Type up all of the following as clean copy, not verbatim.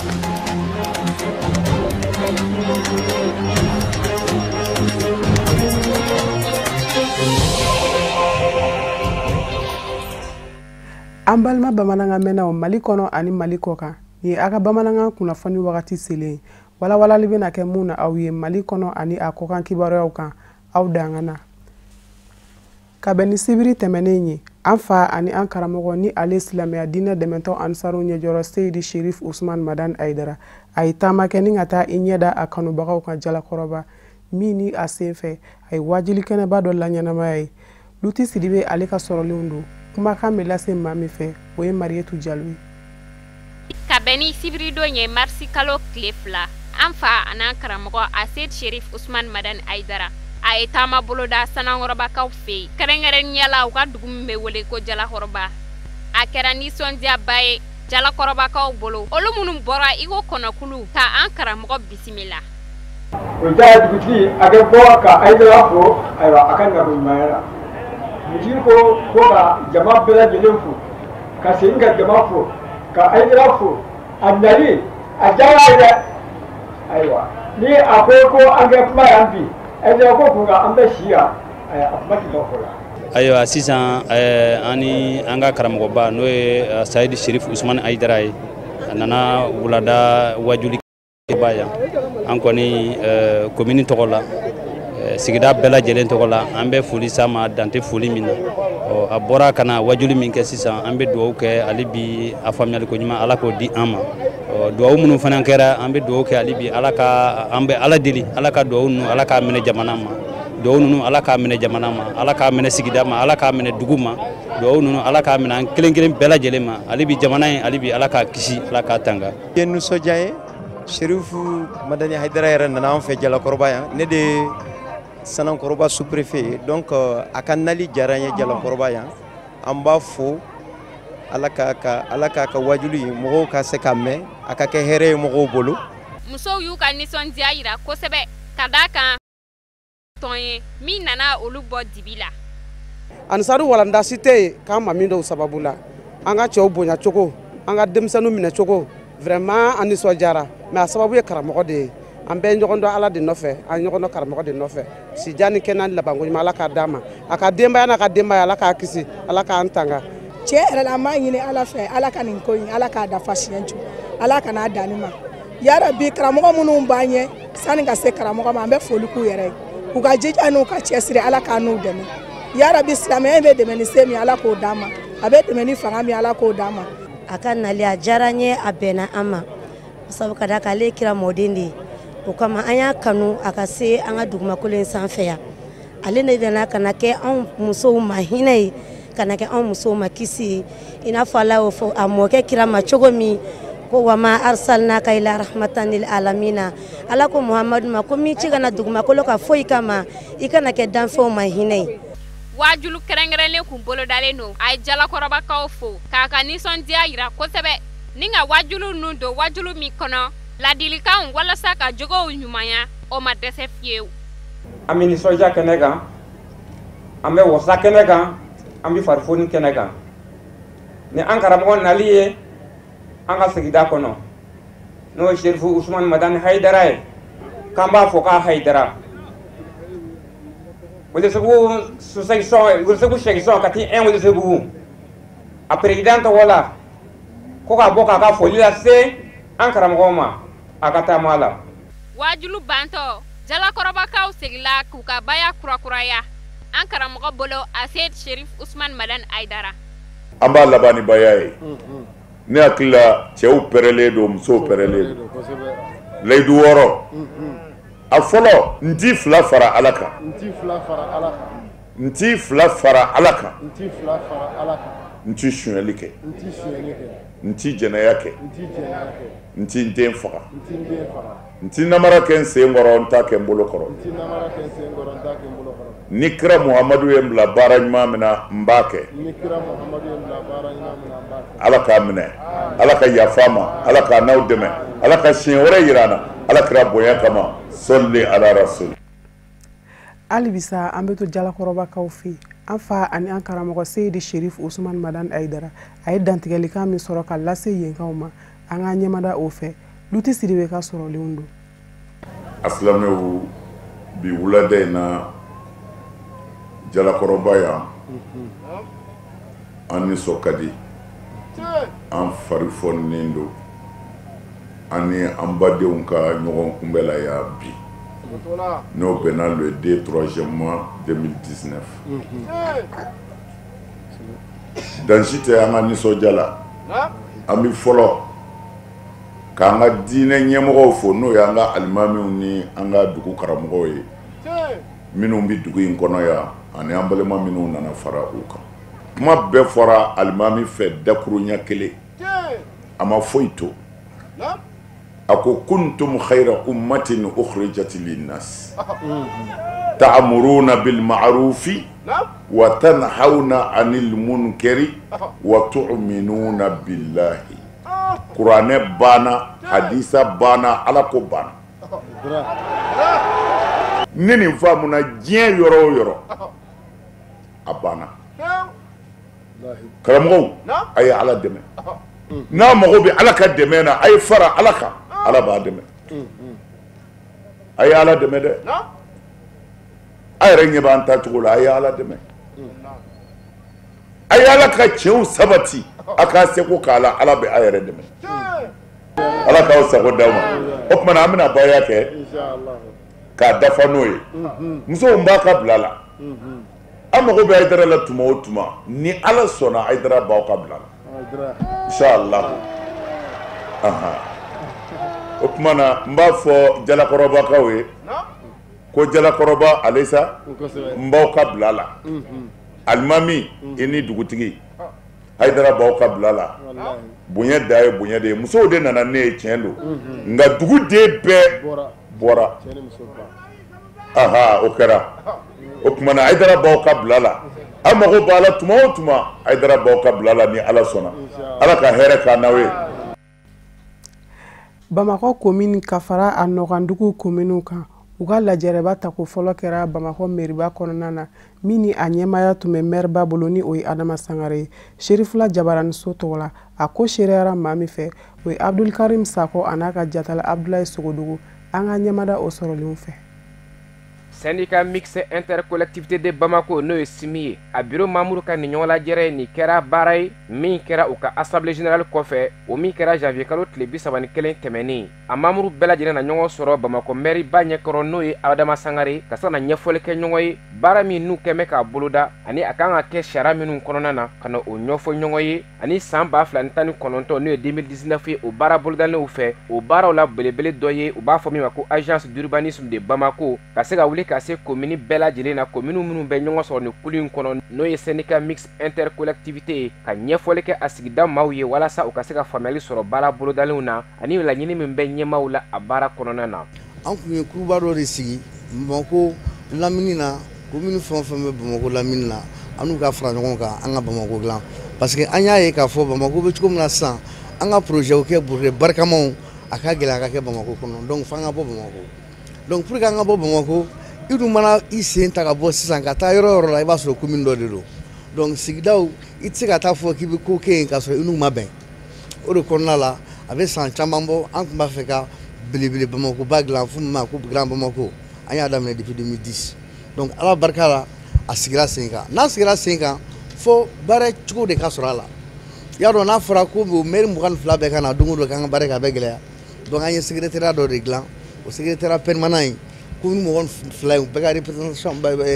An balima bamanankan mɛnnaw Mali kɔnɔ ani Mali kɔkan ni aga bamanankan kunnafoni wagati selen walawalali bɛna kɛ mun na aw ye Mali kɔnɔ ani a kɔkan kibaruyaw kan aw dangana ka bɛn ni sibiri tɛmɛnen ye an fa ani an karamɔgɔ ni ale silamɛya diinɛ dɛmɛtɔ Ansaru ɲɛjɔrɔ Seyidi Sherif Usman Madan Aidara a ye taama kɛ ni ka taa i ɲɛda a kanubagaw kan jalakɔrɔba min ni a senfɛ a ye wajili kɛnɛba dɔ laɲɛnamaya ye Luti Sidibe ale ka sɔrɔlenw don kumakan bɛ lase maa min fɛ o ye Marietu Jalo ye ka bɛn ni sibiri don ye marisi kalo tile 2 an fa ani karamɔgɔ Seyidi Sherif Usman Madan Aidara a ye taama boloda sanangɔrɔbakaw fɛ kɛrɛnkɛrɛnniyala u ka dugu min bɛ wele ko Jalakɔrɔba a kɛra nisɔndiyaba ye Jalakɔrɔbakaw bolo olu minnu bɔra i ko kɔnɔkulu ka an karamɔgɔ bisimila o jaa dugutigi a bɛ bɔ ka Aidara fo ayiwa a ka naboliɲumanya la dugutigi ko ka jama bɛɛ lajɛlen fo ka segin ka jama fo ka Aidara fo a nali a diyara ye dɛ ayiwa ni a ko an kɛ kuma yan bi Aidara ko kun ka an bɛ si yan a kuma tɛ dɔn fɔ la ayiwa sisan ani an ka karamɔgɔba n'o ye Seyidi Sherif Usman Aidara ye a nana wulada wajuli ba yan an kɔni commune tɔgɔ la sigida bɛɛ lajɛlen tɔgɔ la an bɛ foli s'a ma dante foli min na a bɔra kana wajuli min kɛ sisan an bɛ dugawu kɛ ali bi a faamuyali ko ɲuman Ala k'o di an ma dugawu minnu fana kɛra an bɛ dugawu kɛ ali bi Ala ka an bɛ Ala deli Ala ka dugawu ninnu Ala k'a minɛ jamana ma dugawu ninnu Ala k'a minɛ jamana ma Ala k'a minɛ sigida ma Ala k'a minɛ dugu ma dugawu ninnu Ala k'a minɛ an kelen kelen bɛɛ lajɛlen ma ali bi jamana in ali bi Ala k'a kisi Ala k'a tanga ye nisɔndiya ye Sherifu Madani Aidara yɛrɛ nana an fɛ Jalakɔrɔba yan ne de Sanankɔrɔba sous-préfet donc a ka nali diyara n ye Jalakɔrɔba yan an b'a fo Ala k'a ka wajuli mɔgɔw ka se ka mɛn a ka kɛ hɛrɛ ye mɔgɔw bolo musow y'u ka nisɔndiya yira kosɛbɛ ka d'a kan tɔn ye min nana olu bɔ dibi la Ansaru walandasi tɛ yen k'an ma min dɔw sababu la an ka cɛw bonya cogo an ka denmisɛnninw minɛ cogo vraiment an nisɔndiyara mais a sababu ye karamɔgɔ de ye an bɛɛ ɲɔgɔn dɔn Ala de nɔfɛ an ɲɔgɔn dɔn karamɔgɔ de nɔfɛ sijan ni kɛnɛ labanko ɲuman Ala k'a d'a ma a ka denbaya n'a ka denbaya Ala k'a kisi Ala k'an tanga cɛ yɛrɛ la an b'a ɲini Ala fɛ Ala ka nin ko in Ala k'a dafa siɲɛ jɔ Ala ka n'a danni ma yarabi karamɔgɔ minnu b'an ɲɛ sani ka se karamɔgɔ ma an bɛ foli k'u yɛrɛ ye u ka jija n'u ka cɛsiri Ala k'a n'u dɛmɛ yarabi silamɛya bɛ dɛmɛ ni se min Ala k'o d'a ma a bɛ dɛmɛ ni fanga min Ala k'o d'a ma a ka nali a diyara n ye a bɛnna an ma sabu ka d'a kan ale ye kira mɔden de ye o kama an y'a kanu a ka se an ka dugumakolo in sanfɛ yan ale de nana ka na kɛ anw musow ma hinɛ ye ka na kɛ anw musow ma kisi ye i n'a fɔ Ala y'o fɔ a mɔkɛ kira ma cogo min ko wa ma arsalnaka ila rahmatan lil alamina Ala ko Muhamadu ma ko min ci kana dugumakolo ka foyi kama i kana kɛ danfɛnw ma hinɛ ye wajulu kɛrɛnkɛrɛnlen kun bolodalen don a ye Jalakɔrɔbakaw fo k'a ka nisɔndiya yira kosɛbɛ ni ka wajulu ninnu don wajulu min kɔnɔ ladilikanw walasa ka jogow ɲumanya o ma dɛsɛ fiyewu an bɛ nisɔndiya kɛnɛ kan an bɛ wasa kɛnɛ kan an bɛ farifoni kɛnɛ kan ni an karamɔgɔ nali ye an ka sigida kɔnɔ n'o ye Sherifu Usman Madan Aidara ye k'an b'a fɔ k'a Aidara Welesebugu section ka ti 1 Welesebugu a président tɔgɔ la ko ka bɔ k'a ka foli lase an karamɔgɔw ma a ka taama la wajulu bantɔ Jalakɔrɔbakaw segila k'u ka baya kurakuraya an karamɔgɔ bolo Seyidi Sherif Usman Madan Aidara an b'a laban ni baya ye ne hakili la cɛw pɛrɛlen don musow pɛrɛlen don layidu 6 a fɔlɔ n ti 2 fara Ala kan n ti 2 fara Ala kan n ti suɲɛli kɛ n ti jɛnɛya kɛ n ti n den faga n ti namara kɛ n sen kɔrɔ n t'a kɛ n bolo kɔrɔ ni kira Muhamadu ye n bila baara ɲuman min na n b'a kɛ Ala k'a minɛ Ala ka yafa ma Ala k'a n'aw dɛmɛ Ala ka siɲɛ wɛrɛ yira an na Ala kira bonya kama sɔli ala rasul hali bisa an bɛ to Jalakɔrɔbakaw fɛ an fa ani an karamɔgɔ Seyidi Sherif Usman Madan Aidara a ye dantigɛlikan min sɔrɔ ka lase yenkaw ma an ka ɲɛmada o fɛ Luti Sidibe ka sɔrɔlenw don. Asilamɛw bi wulada in na Jalakɔrɔba yan an nisɔn ka di an fari fɔnnen don an ni an badenw ka ɲɔgɔn kunbɛla ya bi n'o bɛnna le 2 mois 2019 dansi tɛ an ka nisɔndiya la an bi fɔlɔ k'an ka diinɛ ɲɛmɔgɔw fo n'o y'an ka alimamiw ni an ka dugu karamɔgɔw ye minnu bi dugu in kɔnɔ yan ani an balima minnu nana fara u kan kuma bɛɛ fɔra alimami fɛ dakuruɲa kelen a ma foyi to a ko kuntum khayra ummatin ukhrijat linnas ta'muruna bil ma'rufi wa tanhauna 'anil munkari wa tu'minuna billahi. Kuranɛ banna, hadisa banna, ala ko banna. Ni nin faamuna diɲɛ yɔrɔ o yɔrɔ a banna. Karamɔgɔw a ye ala dɛmɛ. N'a mago bɛ ala ka dɛmɛ na a ye fara ala kan, ala b'a dɛmɛ. A ye ala dɛmɛ dɛ. A yɛrɛ ɲɛ b'an tacogo la, a ye ala dɛmɛ. A ye ala ka tiɲɛw sabati, a k'a seko k'a la, ala bɛ a yɛrɛ dɛmɛ. Ala k'aw sago d'aw ma. O tuma na an bɛna baya kɛ k'a dafa n'o ye. Musow b'a ka bila la. An mago bɛ Hayidara la tuma o tuma ni ala sɔnna Hayidara b'aw ka bila la. Inshallah. O tuma na n b'a fɔ Jalakɔrɔbakaw ye ko Jalakɔrɔba Alesa n b'aw ka bila la. Alimami i ni dugutigi Hayidara b'aw ka bila la. Bonya da ye bonya de ye. Musow de nana ne ye tiɲɛ don nka dugu den bɛɛ bɔra. O kɛra. O tuma na Hayidara b'aw ka bila la. An mago b'a la tuma o tuma Hayidara b'aw ka bila la ni ala sɔnna. Ala ka hɛrɛ k'an n'aw ye. Bamakɔ commune ka fara a nɔgɔndugu communew kan u ka lajɛrɛba tako fɔlɔ kɛra Bamakɔ mairie kɔnɔna na min ni a ɲɛmaya tun bɛ maire ba bolo ni o ye Adama Sangare ye. Sherifula Jabaraniso tɔgɔ la a ko sereyara maa min fɛ o ye Abdulkarim Sako a n'a ka jatala Abdulaye Sogodugu an ka ɲɛmada o sɔrɔlenw fɛ. Syndicat mixte intercollectivité de Bamako n'o ye simi ye a bureau membre ka ni ɲɔgɔn lajɛrɛ ni kɛra baara ye min kɛra u ka assemblée générale kɔfɛ o min kɛra janvier kalo tile 31 tɛmɛnen a membre bɛɛ lajɛlen na ɲɔgɔn sɔrɔ Bamako mairie ba ɲɛkɔrɔ n'o ye Adama Sangare ka se na ɲɛfɔli kɛ ɲɔgɔn ye baara min n'u kɛmɛ k'a boloda ani a kan ka kɛ sariya minnu kɔnɔna na ka na o ɲɛfɔ ɲɔgɔn ye ani san 2019 n'o ye 2019 ye o baara bolodalenw fɛ o baaraw la belebele dɔ ye u b'a fɔ min ma ko agence d'urbanisme de Bamako ka se ka wuli ka se commune bɛɛ lajɛlen na commune minnu bɛ ɲɔgɔn sɔrɔ ni kulu in kɔnɔ n'o ye syndicat mixte intercollectivité ye ka ɲɛfɔli kɛ a sigida maaw ye walasa u ka se ka faamuyali sɔrɔ baara bolodalenw na ani laɲini min bɛ ɲɛmaaw la a baara kɔnɔna na. An kun ye kuruba dɔ de sigi Bamako lamini na commune fɛn o fɛn bɛ Bamako lamini na an n'u ka fara ɲɔgɔn kan an ka Bamako dilan parce que an y'a ye k'a fɔ Bamako bɛ cogo min na sisan an ka projetw kɛ projet barikamaw a ka gɛlɛn a ka kɛ Bamako kɔnɔ donc f'an ka bɔ Bamako donc pour que an ka bɔ Bamako i dun mana i sen ta ka bɔ sisan ka taa yɔrɔ o yɔrɔ la i b'a sɔrɔ commune dɔ de don donc sigidaw i tɛ se ka taa fɔ k'i bɛ ko kɛ yen k'a sɔrɔ i n'u ma bɛn o de kɔnɔna la a bɛ san caman bɔ an tun b'a fɛ ka belebele Bamakoba dilan f'u ma ko Grand Bamako an y'a daminɛ depuis 2010 donc ala barika la a sigira sen kan n'a sigira sen kan fo baara cogo de ka sɔrɔ a la i y'a dɔn n'a fɔra ko maire 22 bɛɛ ka na don o don k'an ka baara kɛ a bɛ gɛlɛya donc an ye secrétariat dɔ de dilan o secrétariat permanent in commune 22 in bɛɛ ka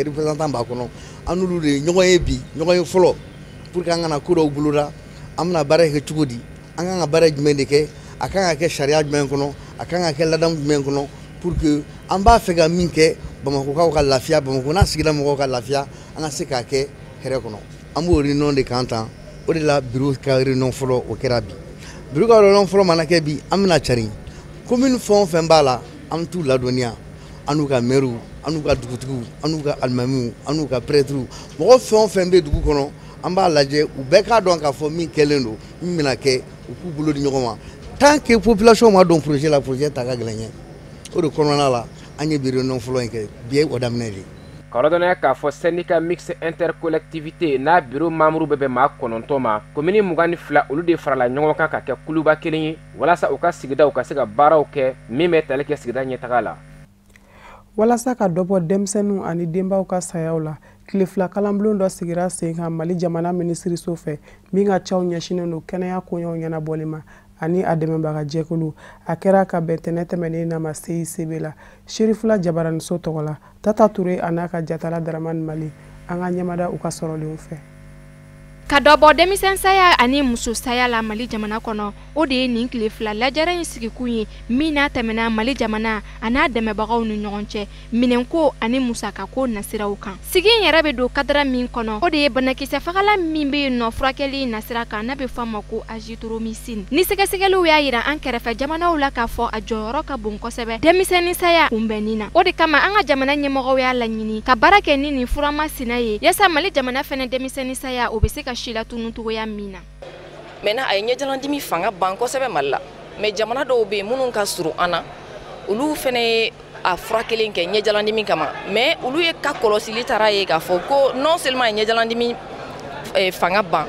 représentant b'a kɔnɔ an n'olu de ye ɲɔgɔn ye bi ɲɔgɔn ye fɔlɔ pour que an kana ko dɔw boloda an bɛna baara kɛ cogo di an kan ka baara jumɛn de kɛ a kan ka kɛ sariya jumɛn kɔnɔ a kan ka kɛ ladamu jumɛn kɔnɔ pour que an b'a fɛ ka min kɛ Bamakokaw ka lafiya Bamako n'a sigida mɔgɔw ka lafiya an ka se k'a kɛ hɛrɛ kɔnɔ an b'o réunion de k'an tan o de la bureau ka réunion fɔlɔ o kɛra bi bureau ka réunion fɔlɔ mana kɛ bi an bɛna cari commune fɛn o fɛn b'a la an bɛ t'u ladɔnniya an n'u ka maires an n'u ka dugutigiw an n'u ka alimamiw an n'u ka prêtres mɔgɔ fɛn o fɛn bɛ dugu kɔnɔ an b'a lajɛ u bɛɛ k'a dɔn k'a fɔ min kɛlen don min bɛna kɛ u k'u bolo di ɲɔgɔn ma tant que population ma dɔn projet la projet ta ka gɛlɛn ɲɛ o de kɔnɔna la an ye bi réunion fɔlɔ in kɛ bi ye o daminɛ de Karodonaya k'a fɔ syndicat mixte intercollectivité n'a bureau membre bɛɛ bɛ maa 9 ma commune 22 olu de farala ɲɔgɔn kan ka kɛ kuluba kelen ye walasa u ka sigidaw ka se ka baaraw kɛ min bɛ tali kɛ sigida ɲɛtaga la. Walasa ka dɔ bɔ denmisɛnninw ani denbaw ka sayaw la tile fila kalanbulon dɔ sigira sen kan Mali jamana minisiriso fɛ min ka caw ɲɛsinen don kɛnɛya koɲɛw ɲɛnabɔli ma ani a dɛmɛbaga jɛkulu a kɛra ka bɛn tɛnɛ tɛmɛnen na ma CICB la Sherifula Jabaraniso tɔgɔ la Tata Ture a n'a ka jatala Daramani Mali an ka ɲɛmada u ka sɔrɔlenw fɛ. Ka dɔ bɔ denmisɛn saya ani muso saya la Mali jamana kɔnɔ o de ye nin tile fila lajɛrɛ in sigikun ye min n'a tɛmɛna Mali jamana a n'a dɛmɛbagaw ni ɲɔgɔn cɛ minɛnko ani musakako nasiraw kan. Sigi in yɛrɛ bɛ don kadara min kɔnɔ o de ye banakisɛ fagala min bɛ yen nɔ furakɛli nasira kan n'a bɛ fɔ ma ko azithromycine. Ni sɛgɛsɛgɛliw y'a yira an kɛrɛfɛ jamanaw la k'a fɔ a jɔyɔrɔ ka bon kosɛbɛ denmisɛnnin saya kunbɛnni na. O de kama an ka jamana ɲɛmɔgɔw y'a laɲini ka baara kɛ ni nin furamasina ye yasa Mali jamana fɛnɛ denmisɛnnin saya o bɛ se ka shila tunu togoya min na. Mena a ye ɲɛjalandimi fanga ban kosɛbɛ Mali la mais jamana dɔw bɛ yen minnu ka surun an na olu fɛnɛ ye a furakɛli kɛ ɲɛjalandimi kama mais olu ye ka kɔlɔsili taara ye k'a fɔ ko non seulement a ye ɲɛjalandimi fanga ban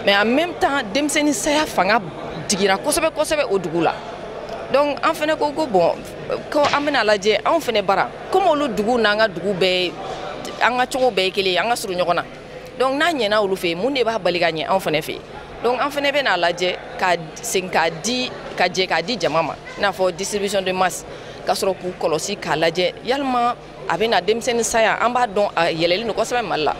mais en même temps denmisɛnnin saya fanga digira kosɛbɛ kosɛbɛ o dugu la. Donc an fɛnɛ ko bon ko an bɛna lajɛ anw fɛnɛ bara comme olu dugu n'an ka dugu bɛɛ an ka cogo bɛɛ ye kelen an ka surun ɲɔgɔn na. Donc n'a ɲɛna olu fɛ mun de b'a bali ka ɲɛ anw fɛnɛ fɛ. Donc an fɛnɛ bɛna lajɛ ka segin k'a di jama ma i n'a fɔ distribution de masse ka sɔrɔ k'u kɔlɔsi k'a lajɛ yalima a bɛna denmisɛnnin saya an b'a dɔn a yɛlɛlen don kosɛbɛ Mali la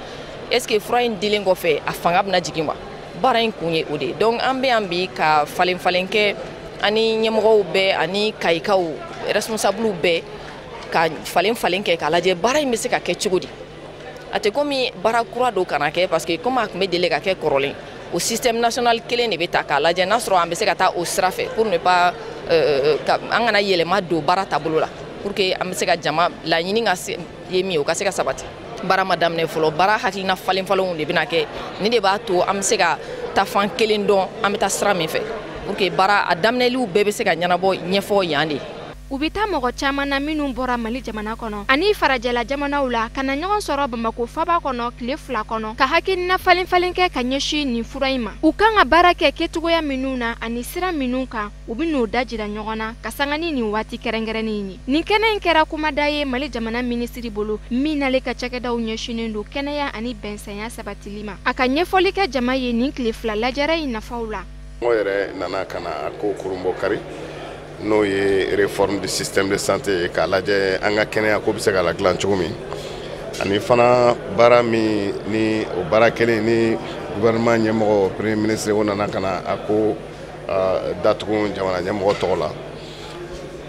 est-ce que fura in dilen kɔfɛ a fanga bɛna jigin wa baara in kun ye o de. Donc an bɛ yan bi ka falen kɛ ani ɲɛmɔgɔw bɛɛ ani kayikaw responsable bɛɛ ka falen kɛ k'a lajɛ baara in bɛ se ka kɛ cogo di. A tɛ komi baara kura dɔw kana kɛ parce que comme a tun bɛ deli ka kɛ kɔrɔlen o système national kelen de bɛ ta k'a lajɛ n'a sɔrɔ an bɛ se ka taa o sira fɛ pour ne pas an kana yɛlɛma don baara taabolo la pour que an bɛ se ka jama laɲini ka ye min ye o ka se ka sabati. Baara ma daminɛ fɔlɔ baara hakilina falenfalenw de bɛna kɛ ni de b'a to an bɛ se ka taa fan kelen dɔn an bɛ taa sira min fɛ pour que baara a daminɛliw bɛɛ bɛ se ka ɲɛnabɔ ɲɛfɔ yan de. U bɛ taa mɔgɔ caman na minnu bɔra Mali jamana kɔnɔ ani farajɛla jamanaw la ka na ɲɔgɔn sɔrɔ Bamako faba kɔnɔ tile 2 kɔnɔ ka hakilina falen kɛ ka ɲɛsin nin fura in ma. U kan ka baara kɛ kɛcogoya minnu na ani sira minnu kan u bɛ n'o dajira ɲɔgɔn na ka sanga ni nin waati kɛrɛnkɛrɛnnen ye. Nin kɛnɛ in kɛra kumada ye Mali jamana minisiri bolo min nale ka cakɛdaw ɲɛsinen don kɛnɛya ani bɛnsɛnya sabatili ma. A ka ɲɛfɔli kɛ jama ye nin tile 2 lajɛrɛ in nafaw la. Mɔgɔ yɛrɛ nana ka na a ko kurunbɔ kari n'o ye réforme du système de santé k'a lajɛ an ka kɛnɛya ko bɛ se ka ladilan cogo min ani fana baara min ni o baara kelen ni gouvernement ɲɛmɔgɔ premier ministre o nana ka na a ko datugu jamana ɲɛmɔgɔ tɔgɔ la.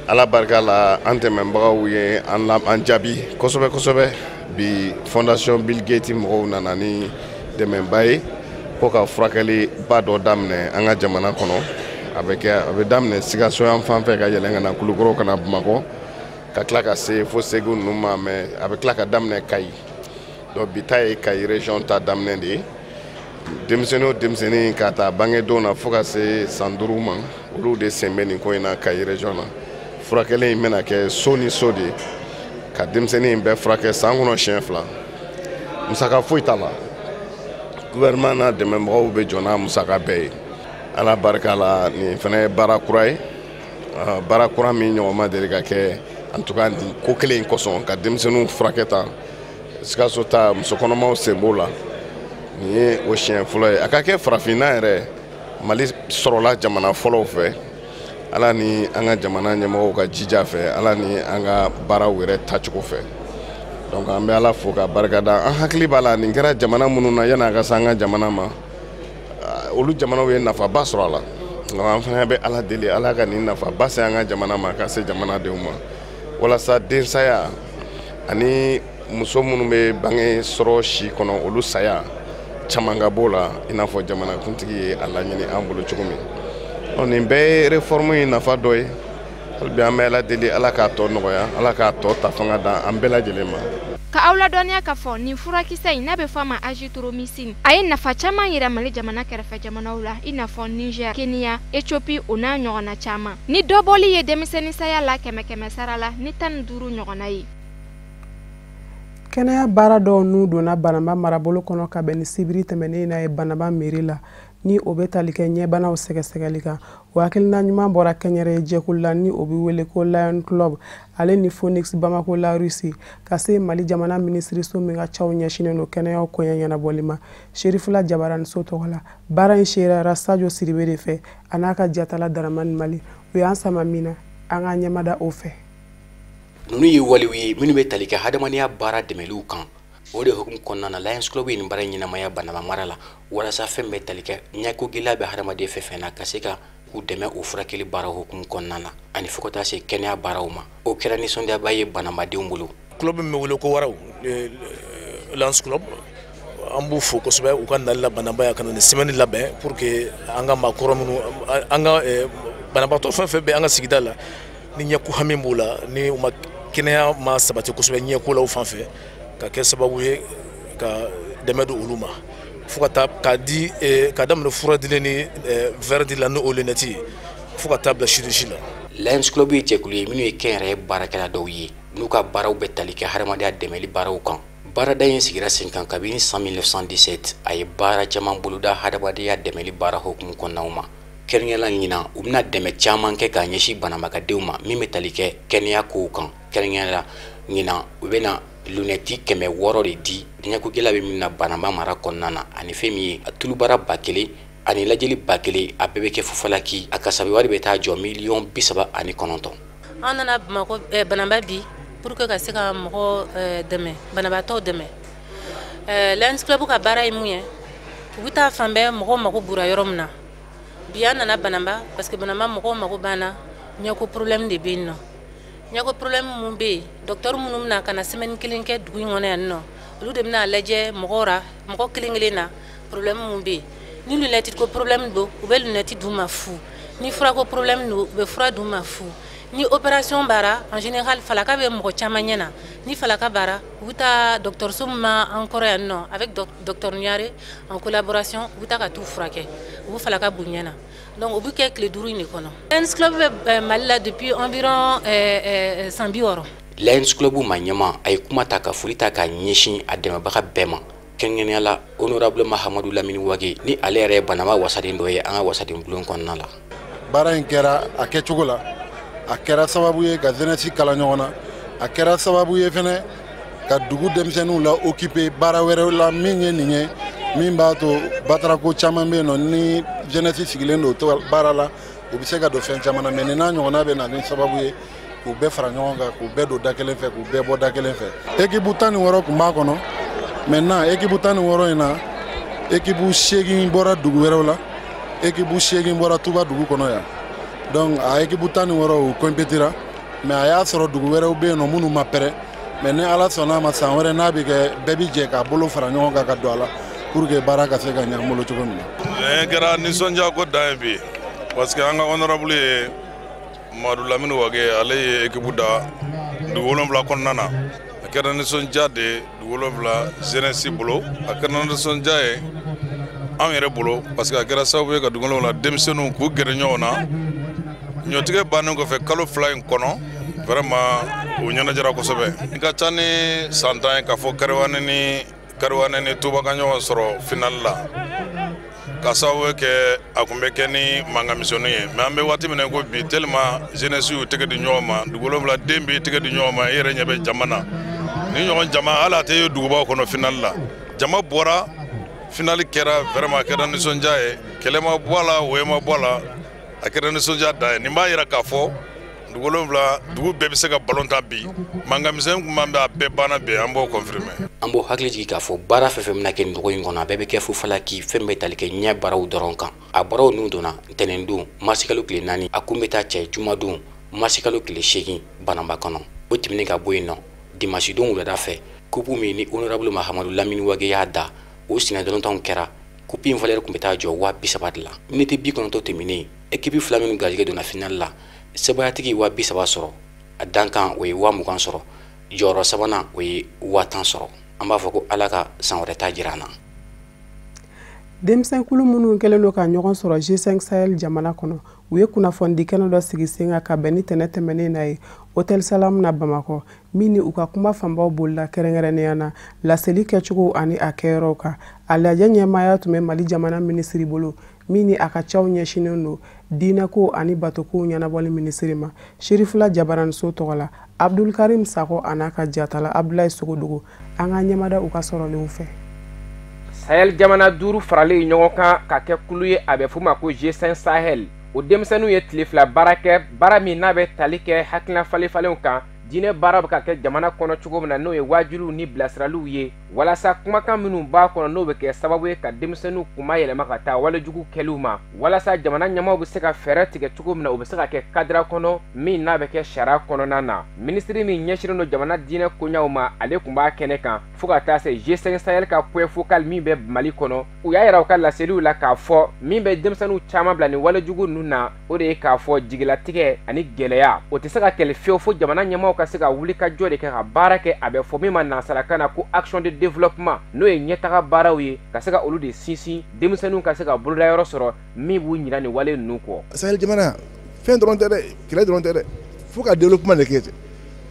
Ala barika la an tɛmɛbagaw ye an jaabi kosɛbɛ bi fondation Bill Gates mɔgɔw nana ni dɛmɛba ye ko ka furakɛli ba dɔ daminɛ an ka jamana kɔnɔ. A bɛ daminɛ Sikaso yan fan fɛ ka yɛlɛn ka na Kulukɔrɔ ka na Bamakɔ ka tila ka se fo Segu ninnu ma mais a bɛ tila ka daminɛ Kayi. Donc bi ta ye Kayi région ta daminɛ de ye denmisɛnnin o denmisɛnnin ka taa bangedenw na fo ka se san 5 ma olu de sen bɛ nin ko in na Kayi région na. Furakɛli in bɛna kɛ so ni so de ka denmisɛnnin in bɛɛ furakɛ san kɔnɔ siɲɛ 2 musaka foyi t'a la gouvernement n'a dɛmɛbagaw bɛ jɔ n'a musaka bɛɛ ye. Ala barika la nin fana ye baara kura ye baara kura min ɲɔgɔn ma deli ka kɛ en tout cas nin ko kelen in kosɔn ka denmisɛnninw furakɛ tan Sikaso ta musokɔnɔmaw sen b'o la nin ye o siɲɛ fɔlɔ ye a ka kɛ farafinna yɛrɛ Mali sɔrɔla jamana fɔlɔw fɛ Ala ni an ka jamana ɲɛmɔgɔw ka jija fɛ Ala ni an ka baaraw yɛrɛ tacogo fɛ. Donc an bɛ Ala fo ka barika da an hakili b'a la nin kɛra jamana minnu na yan'a ka se an ka jamana ma olu jamanaw ye nafaba sɔrɔ a la. An fana bɛ Ala deli Ala ka nin nafaba se an ka jamana ma ka se jamanadenw ma walasa densaya ani muso minnu bɛ bange sɔrɔ si kɔnɔ olu saya caman ka b'o la i n'a fɔ jamanakuntigi ye a laɲini an bolo cogo min. Nin bɛɛ ye réforme in nafa dɔ ye hali bi an bɛ Ala deli Ala k'a tɔ nɔgɔya Ala k'a tɔ ta fanga da an bɛɛ lajɛlen ma. Ka aw ladɔnniya k'a fɔ nin furakisɛ in n'a bɛ fɔ a ma azithromycine a ye nafa caman yira Mali jamana kɛrɛfɛ jamanaw la i n'a fɔ Niger, Kenya, Ethiopie o n'a ɲɔgɔnna caman. Ni dɔ bɔli ye denmisɛnnin saya la 100 sara la ni 15 ɲɔgɔnna ye. kɛnɛya baara dɔw n'u donna Banamba marabolo kɔnɔ ka bɛn ni sibiri tɛmɛnen na ye Banamba mairie la ni o bɛ tali kɛ ɲɛbanaw sɛgɛsɛgɛli kan. O hakilina ɲuman bɔra kɛnyɛrɛye jɛkulu la ni o bɛ wele ko Lion Club ale ni Phoenix Bamako la Russie ka se Mali jamana minisiriso min ka caw ɲɛsinen don kɛnɛyaw koɲɛ ɲɛnabɔli ma. Sherifula Jabaraniso tɔgɔ la. Baara in serera Sadio Sidibe de fɛ a n'a ka jatala Daramani Mali. O y'an sama min na an ka ɲɛmada o fɛ. Nunu ye waliw ye minnu bɛ tali kɛ hadamadenya baara dɛmɛliw kan. O de hukumu kɔnɔna na Lions Club ye nin baara ɲɛnamaya Banamba mara la walasa fɛn bɛ tali kɛ ɲɛko gɛlɛya bɛ hadamaden fɛn fɛn na ka se ka k'u dɛmɛ o furakɛli baara hukumu kɔnɔna na ani fo ka taa se kɛnɛya baaraw ma. O kɛra nisɔndiyaba ye Banambadenw bolo. Club min bɛ wele ko Waraw Lions Club an b'u fo kosɛbɛ u ka nali la Banamba ya ka na ni semaine labɛn pour que an ka maakɔrɔ minnu an ka banabaatɔ fɛn fɛn bɛ an ka sigida la ni ɲɛko hami b'u la ni u ma kɛnɛya ma sabati kosɛbɛ ɲɛko la u fan fɛ ka kɛ sababu ye ka dɛmɛ don olu ma fo ka taa ka daminɛ fura dilen ni verre di la n'o lunette ye fo ka taa bila chirurgie la. Lions Club ye jɛkulu ye minnu ye kɛnyɛrɛye baarakɛla dɔw ye n'u ka baaraw bɛ tali kɛ hadamadenya dɛmɛli baaraw kan. Baarada in sigira sen kan kabini san 1917 a ye baara caman boloda hadamadenya dɛmɛli baara hukumu kɔnɔnaw ma. Kɛrɛnkɛrɛnnenya ɲinan u bɛna dɛmɛ caman kɛ k'a ɲɛsin banabagadenw ma min bɛ tali kɛ kɛnɛya kow kan. Kɛrɛnkɛrɛnnenya ɲinan u bɛna lunette 600 de di ɲɛko gɛlɛya bɛ min na Banamba mara kɔnɔna na ani fɛn min ye a tulubara 1000 ani lajɛli 1000 a bɛɛ bɛ kɛ Fufalaki a kasabi wari bɛ taa jɔ $39,000. An nana Bamako Banamba bi pour que ka se ka mɔgɔ dɛmɛ banabaatɔw dɛmɛ. Lions Club ka baara ye mun ye u bɛ taa fan bɛɛ mɔgɔw mako bura yɔrɔ min na bi an nana Banamba parce que Banamba mɔgɔw mako banna ɲɛko problème de bɛ yen nɔ. Ɲɛko problème mun bɛ yen docteur minnu bɛna ka na semaine kelen kɛ dugu in kɔnɔ yan nɔ olu de bɛna lajɛ mɔgɔw ra mɔgɔ kelen kelen na problème mun bɛ yen ni lunette ko problème don u bɛ lunette d'u ma fu ni fura ko problème don u bɛ fura d'u ma fu ni opération bara en général falaka bɛ mɔgɔ caman ɲɛ na ni falaka bara u bɛ taa docteurso min ma an kɔrɔ yan nɔ avec docteur Niare en collaboration u bɛ taa ka t'u furakɛ u bɛ falaka b'u ɲɛ na. Donc au buquet que le duru ni kono. Lions Club Mali la depuis environ 160. Lions Club ma ɲɛma a ye kuma ta ka foli ta ka ɲɛsin a dɛmɛbaga bɛɛ ma. Kɛrɛnkɛrɛnnenya la honorable Mahamadu Lamini Wage ni ale yɛrɛ ye Banamba wasaden dɔ ye an ka wasaden bulon kɔnɔna la. Baara in kɛra a kɛcogo la a kɛra sababu ye ka jeunesse kala ɲɔgɔn na a kɛra sababu ye fɛnɛ ka dugu denmisɛnninw la occuper baara wɛrɛw la min ye nin ye min b'a to batarako caman bɛ yen nɔ ni jeunesse sigilen don baara la u bɛ se ka don fɛn caman na mais nin n'a ɲɔgɔnna bɛ na ni sababu ye k'u bɛɛ fara ɲɔgɔn kan k'u bɛɛ don da kelen fɛ k'u bɛɛ bɔ da kelen fɛ. Équipe 16 tun b'a kɔnɔ maintenant équipe 16 in na équipe 8 bɔra dugu wɛrɛw la équipe 8 bɔra Tuba dugu kɔnɔ yan donc a équipe 16 u compétira mais a y'a sɔrɔ dugu wɛrɛw bɛ yen nɔ minnu ma pɛrɛ mais ni Ala sɔnna a ma san wɛrɛ n'a bɛ kɛ bɛɛ bɛ jɛ k'a bolo fara ɲɔgɔn kan ka don a la pour que baara ka se ka ɲɛ an bolo cogo min na. Kɛra nisɔndiya ko dan ye bi parce que an ka honorable ye Mahamadu Lamini Wage ale ye équipe da dugu 7 kɔnɔna na a kɛra nisɔndiya de dugu 7 jeunesse bolo a kɛra nisɔndiya ye an yɛrɛ bolo parce que a kɛra sababu ye ka dugu 7 denmisɛnninw k'u gɛrɛ ɲɔgɔn na ɲɔtigɛ bannen kɔfɛ kalo 2 in kɔnɔ vraiment o ɲɛnajɛra kosɛbɛ n ka ca ni san 10 ye k'a fɔ Kariwane ni Tuba ka ɲɔgɔn sɔrɔ final la ka sababu kɛ a kun bɛ kɛ ni mankan misɛnninw ye mais an bɛ waati min na ko bi tellement jeunesse y'u tɛgɛ di ɲɔgɔn ma dugu 7 den b'i tɛgɛ di ɲɔgɔn ma i yɛrɛ ɲɛ bɛ jama na ni ɲɔgɔn jama hali a tɛ ye dugubaw kɔnɔ final la jama bɔra final kɛra vraiment a kɛra nisɔndiya ye kɛlɛ ma bɔ a la woyo ma bɔ a la a kɛra nisɔndiya dan ye nin b'a yira k'a fɔ dugu 7 dugu bɛɛ bɛ se ka ballon ta bi mankan misɛnnin kun b'an bɛ a bɛɛ banna bi an b'o confirmer. An b'o hakili jigin k'a fɔ baara fɛn fɛn bɛna kɛ nin dugu in kɔnɔ a bɛɛ bɛ kɛ Fufalaki fɛn bɛ tali kɛ ɲɛ baaraw dɔrɔn kan a baaraw n'u donna ntɛnɛn don marsikalo tile 4 a kun bɛ taa cɛ juma don marsikalo tile 8 Banamba kɔnɔ o tɛmɛnen ka bɔ yen nɔ dimanche don wulada fɛ coupe min ni honorable Mahamadu Lamini Wage y'a da o sinɛdɔrɔntanw kɛra coupe in valeur kun bɛ taa jɔ 30,000 de la minute 90 tɛmɛnen équipe 2 minnu garijɛgɛ donna final la sebayatigi 30,000 sɔrɔ a dankan o ye 20,000 sɔrɔ jɔyɔrɔ sabanan o ye 10,000 sɔrɔ an b'a fɔ ko Ala ka san wɛrɛ ta jira an na. denmisɛnkulu minnu kɛlen don ka ɲɔgɔn sɔrɔ G5 Sahel jamana kɔnɔ u ye kunnafoni kɛnɛ dɔ sigi sen kan ka bɛn ni tɛnɛ tɛmɛnen na ye Hôtel Salam na Bamakɔ min ni u ka kuma fanbaw bolila kɛrɛnkɛrɛnnenya na laseli kɛcogo ani a kɛyɔrɔw kan a lajɛ ɲɛmaaya tun bɛ Mali jamana minisiri bolo min ni a ka caw ɲɛsinen don diinɛko ani batokow ɲɛnabɔli minisiri ma Sherifula Jabaraniso tɔgɔ la Abdul Karim Sako a n'a ka jatala Abdulaye Sogodogo an ka ɲɛmada u ka sɔrɔlenw fɛ. Sahel jamana 5 faralen ɲɔgɔn kan ka kɛ kulu ye a bɛ f'u ma ko G5 Sahel o denmisɛnninw ye tile 2 baara kɛ baara min n'a bɛ tali kɛ hakilina falen-falenw kan diinɛ baara bɛ ka kɛ jamana kɔnɔ cogo min na n'o ye waajuluw ni bilasiraliw ye walasa kumakan minnu b'a kɔnɔ n'o bɛ kɛ sababu ye ka denmisɛnninw kuma yɛlɛma ka taa walejugu kɛliw ma walasa jamana ɲɛmaaw bɛ se ka fɛɛrɛ tigɛ cogo min na o bɛ se ka kɛ kadira kɔnɔ min n'a bɛ kɛ sariya kɔnɔna na minisiri min ɲɛsinnen don jamana diinɛ koɲaw ma ale tun b'a kɛnɛ kan fo ka taa se G5 Sahel ka point focal min bɛ Mali kɔnɔ u y'a yira u ka laseliw la k'a fɔ min bɛ denmisɛnninw caman bila ni walejugu ninnu na o de ye k'a fɔ jigilatigɛ ani gɛlɛya o tɛ se ka kɛlɛ fiyewu fo jamana ɲɛmaaw ka se ka wuli ka jɔ de kɛ ka baara kɛ a bɛ fɔ min ma nansarakan na ko action de développement n'o ye ɲɛtaga baaraw ye ka se ka olu de sinsin denmisɛnninw ka se ka bolodayɔrɔ sɔrɔ min b'u ɲina ni wale ninnu kɔ. Sahel jamana fɛn dɔrɔn tɛ dɛ kɛlɛ dɔrɔn tɛ dɛ fo ka développement de kɛ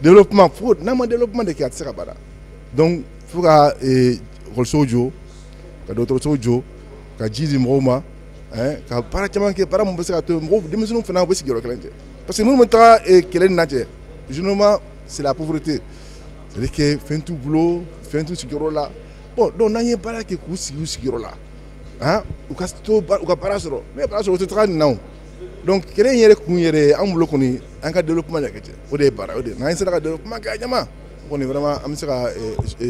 développement fo n'a ma développement de kɛ a tɛ se ka baara donc fo ka ekɔlisow jɔ ka dɔgɔtɔrɔsow jɔ ka ji di mɔgɔw ma ka baara caman kɛ baara mun bɛ se ka to mɔgɔw denmisɛnninw fana u bɛ sigiyɔrɔ kelen tɛ parce que minnu bɛ taga kɛlɛ nin na cɛ généralement c'est la pauvreté c'est-à-dire que fɛn t'u bolo fɛn t'u sigiyɔrɔ la bon donc n'an ye baara kɛ k'u sigi u sigiyɔrɔ la u ka to u ka baara sɔrɔ n'u ye baara sɔrɔ u tɛ taga nin na o donc kɛlɛ in yɛrɛ kun yɛrɛ an bolo kɔni an ka développement de kɛ cɛ o de ye baara o de n'an sera ka développement kɛ a ɲama kɔni vraiment an bɛ se ka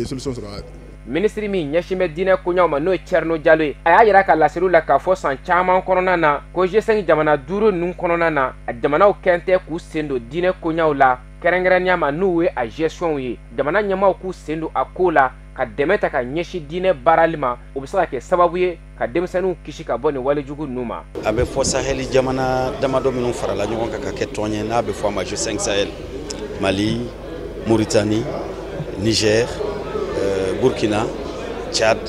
solution sɔrɔ a la. Minisiri min ɲɛsin bɛ diinɛ koɲaw ma n'o ye Thierno Diallo ye a y'a yira ka laseliw la k'a fɔ san caman kɔnɔna na ko G5 jamana 5 ninnu kɔnɔna na a jamanaw kɛn tɛ k'u sen don diinɛ koɲaw la kɛrɛnkɛrɛnnenya ma n'u ye a gestionw ye jamana ɲɛmaaw k'u sen don a ko la ka dɛmɛ ta ka ɲɛsin diinɛ baarali ma o bɛ se ka kɛ sababu ye ka denmisɛnninw kisi ka bɔ nin walejugu ninnu ma. A bɛ fɔ Sahel jamana damadɔ minnu farala ɲɔgɔn kan ka kɛ tɔn ye n'a bɛ fɔ a ma G5 Sahel Mali Mauritanie Niger Burkina Tchad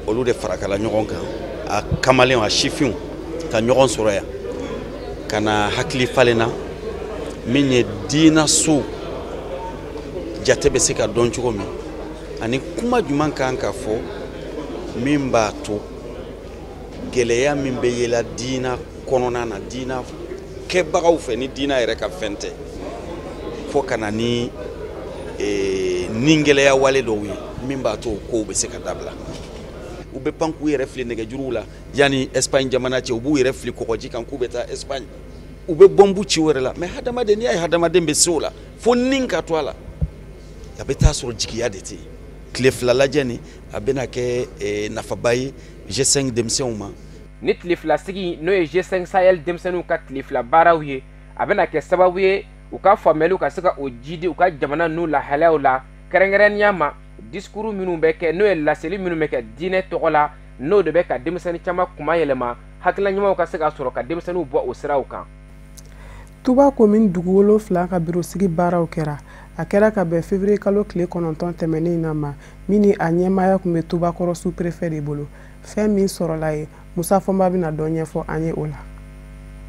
olu de farakala ɲɔgɔn kan a kamalenw a sifinw ka ɲɔgɔn sɔrɔ yan ka na hakili falenna min ye diina so jate bɛ se ka dɔn cogo min ani kuma jumɛn kan ka fɔ min b'a to gɛlɛya min bɛ yela diina kɔnɔna na diina kɛbagaw fɛ ni diina yɛrɛ ka fɛn tɛ fo ka na ni ningɛlɛya wale dɔw ye min b'a to kow bɛ se ka dabila u bɛ pan k'u yɛrɛ fili nɛgɛjuruw la yanni Espagne jamana cɛ u b'u yɛrɛ fili kɔgɔji kan k'u bɛ taa Espagne u bɛ bɔnbu ci wɛrɛ la mais hadamaden n'i y'a ye hadamaden bɛ se o la fo nin ka to a la a bɛ taa sɔrɔ jigiya de tɛ tile 2 lajɛ nin a bɛna kɛ nafaba ye G5 denmisɛnw ma. Ni tile 2 sigi n'o ye G5 Sahel denmisɛnninw ka tile 2 baaraw ye a bɛna kɛ sababu ye u ka faamuyaliw ka se ka o jidi u ka jamana n'u lahalayaw la kɛrɛnkɛrɛnnenya ma discours minnu bɛ kɛ n'o ye laseli minnu bɛ kɛ diinɛ tɔgɔ la n'o de bɛ ka denmisɛnnin caman kuma yɛlɛma hakilina ɲumanw ka se ka sɔrɔ ka denmisɛnninw bɔ o siraw kan. Tuba commune dugu 7 ka biro sigi baaraw kɛra a kɛra ka bɛn février kalo tile 9 tɛmɛnen na ma min ni a ɲɛmaaya kun bɛ Tubakɔrɔ sous-préfet de bolo fɛn min sɔrɔla ye Musa Fɔnba bɛna dɔ ɲɛfɔ an ye o la.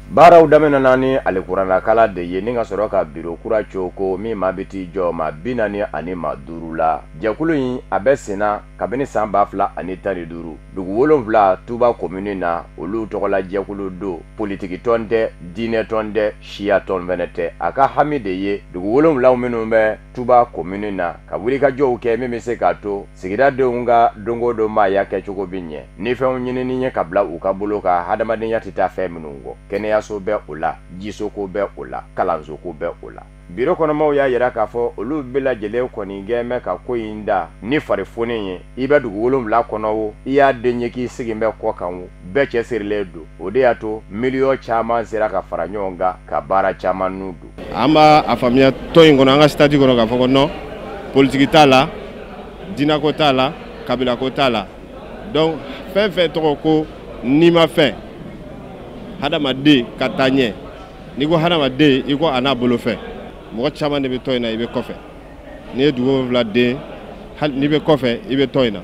Baaraw daminɛna ni alikuranakala de ye ni ka sɔrɔ ka biro kura coko min ma bɛ t'i jɔ ma 45 la jɛkulu in a bɛ senna kabini san 2015 dugu 7 Tuba commune na olu tɔgɔla jɛkulu do politiki tɔn tɛ diinɛ tɔn tɛ siya tɔn fɛnɛ tɛ a ka hami de ye dugu 7 minnu bɛ Tuba commune na ka wulikajɔw kɛ min bɛ se k'a to sigidadenw ka dongo don maaya kɛcogo bi ɲɛ ni fɛnw ɲinini ye ka bila u ka bolo ka hadamadenya tɛ taa fɛn minnu kɔ kɛnɛyaso bɛ o la jisoko bɛ o la kalansoko bɛ o la biro kɔnɔmaw y'a yira k'a fɔ olu bɛɛ lajɛlen kɔni gɛnmɛ ka ko in da ni farifoni ye i bɛ dugu 7 kɔnɔ o i y'a den ye k'i sigin bɛ kɔ kan o bɛɛ cɛsirilen don o de y'a to miliyɔn caman sera ka fara ɲɔgɔn kan ka baara caman n'u don. An b'a a faamuya tɔn in kɔnɔ an ka stade kɔnɔ k'a fɔ ko non politique t'a la diinako t'a la kabilako t'a la donc fɛn fɛn tɔgɔ ko n'i ma fɛn hadamaden ka taa ɲɛ n'i ko hadamaden i ko a n'a bolo fɛ mɔgɔ caman de bɛ tɔn in na i bɛ kɔfɛ n'i ye dugu 7 den n'i bɛ kɔfɛ i bɛ tɔn in na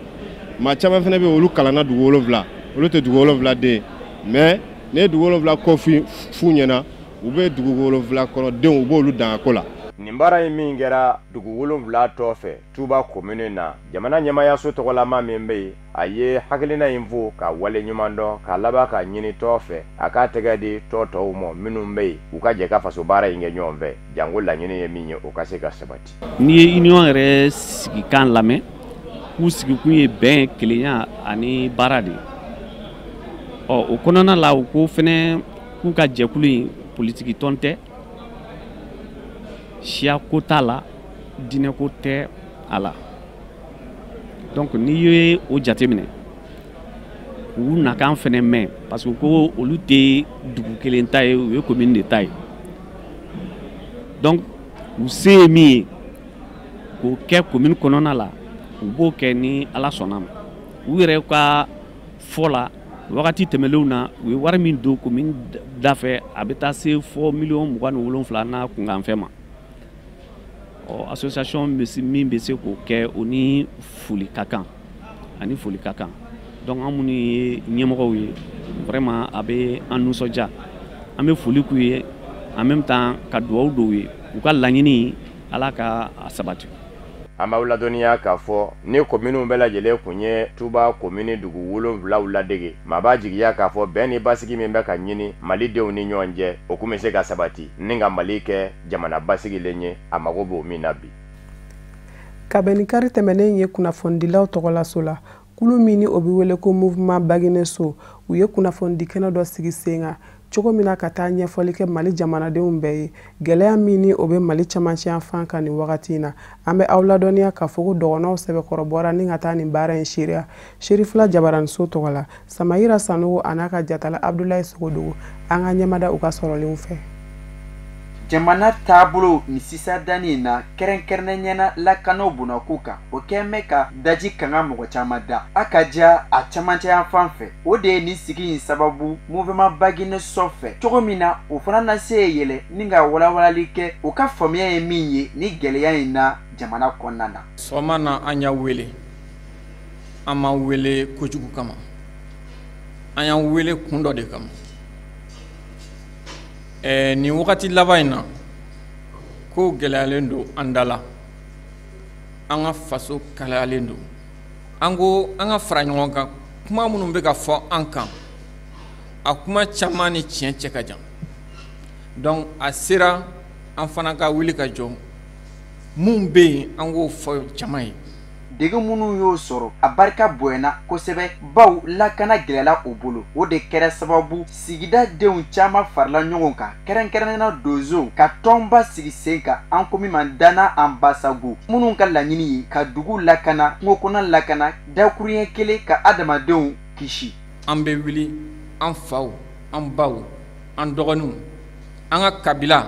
maa caman fana bɛ olu kalanna dugu 7 olu tɛ dugu 7 den mais ne ye dugu 7 ko f'u ɲɛna u bɛ dugu 7 kɔnɔ denw u b'olu dan a ko la. nin baara in min kɛra dugu 7 tɔ fɛ Tuba commune na jamana ɲɛmayaso tɔgɔlama min bɛ yen a ye hakilina in fɔ ka wale ɲuman dɔn ka laban ka ɲini tɔ fɛ a k'a tɛgɛ di tɔ tɔw ma minnu bɛ yen u ka jɛ ka faso baara in kɛ ɲɔgɔn fɛ janko laɲini ye min ye o ka se ka sabati. n'i ye union yɛrɛ sigikan lamɛn k'u sigikun ye bɛn kelenya ani baara de o kɔnɔna la u ko fɛnɛ k'u ka jɛkulu in politiki tɔn tɛ siya ko t'a la dinɛ ko tɛ a la donc n'i ye o jate minɛ u nakan fɛnɛ mɛn parce que ko olu tɛ dugu kelen ta ye u ye commune de ta ye donc u se ye min ye k'o kɛ commune kɔnɔna la u b'o kɛ ni ala sɔnna ma u yɛrɛ ka fɔ la wagati tɛmɛlenw na u ye wari min don commune da fɛ a bɛ taa se fɔ $27 n'a kunkanfɛn ma association min bɛ se k'o kɛ o ni foli ka kan ani foli ka kan donc an minnu ye ɲɛmɔgɔw ye vraiment a bɛ an nisɔndiya an bɛ foli k'u ye en même temps ka dugawu dɔw ye u ka laɲini ala ka sabati. an b'aw ladɔnniya k'a fɔ ni kominiw bɛɛ lajɛlen kun ye Tuba komini dugu 7 ladege maa b'a jigiya k'a fɔ bɛn ni basigi min bɛ ka ɲini malidenw ni ɲɔgɔn cɛ o kun bɛ se ka sabati ni ka Mali kɛ jamana basigilen ye a mago b'o min na bi. kabini kari tɛmɛnen ye kunnafonidilaw tɔgɔlaso la kulu min ni o bɛ wele ko mouvement Baginɛso u ye kunnafoni kɛnɛ dɔ sigi sen kan cogo min na ka taa ɲɛfɔli kɛ Mali jamanadenw bɛɛ ye gɛlɛya min ni o bɛ Mali camancɛ fan kan nin wagati in na an bɛ aw ladɔnniya k'a fɔ ko dɔgɔnɔw sɛbɛkɔrɔbɔra ni ka taa nin baara in seereya Sherifula Jabaraniso tɔgɔ la Samayira Sanogo a n'a ka jatala Abdulayi Sogodogo an ka ɲɛmada u ka sɔrɔlenw fɛ. jamana taabolo ni sisadani na kɛrɛnkɛrɛnnenya lakanaw bunako kan o kɛn bɛ ka daji kanga mɔgɔ caman da a ka ja a camancɛ fan fɛ o de ye ni sigi in sababu mouvement Baginɛso fɛ cogo min na o fana na se yɛlɛ ni ka walawalali kɛ o ka faamuya ye min ye ni gɛlɛya in na jamana kɔnɔna na. sɔgɔma na an y'a wele an ma wele kojugu kama an y'an wele kun dɔ de kama. Ni wagati laban in na ko gɛlɛyalen don an da la an ka faso kalayalen don an ko an ka fara ɲɔgɔn kan kuma minnu bɛ ka fɔ an kan a kuma caman ni tiɲɛ cɛ ka jan donc a sera an fana ka wuli ka jɔ mun bɛ yen an k'o fɔ caman ye. dege minnu y'o sɔrɔ a barika bonyana kosɛbɛ baw lakana gɛlɛyala o bolo o de kɛra sababu sigida denw caman farala ɲɔgɔn kan kɛrɛnkɛrɛnnena donso ka tɔnba sigi sen kan an ko min ma dana an basago minnu ka laɲini ye ka dugu lakana kungokɔnɔ lakana dakuruɲɛ kelen ka adamadenw kisi. an bɛ wuli an faw an baw an dɔgɔninw an ka kabila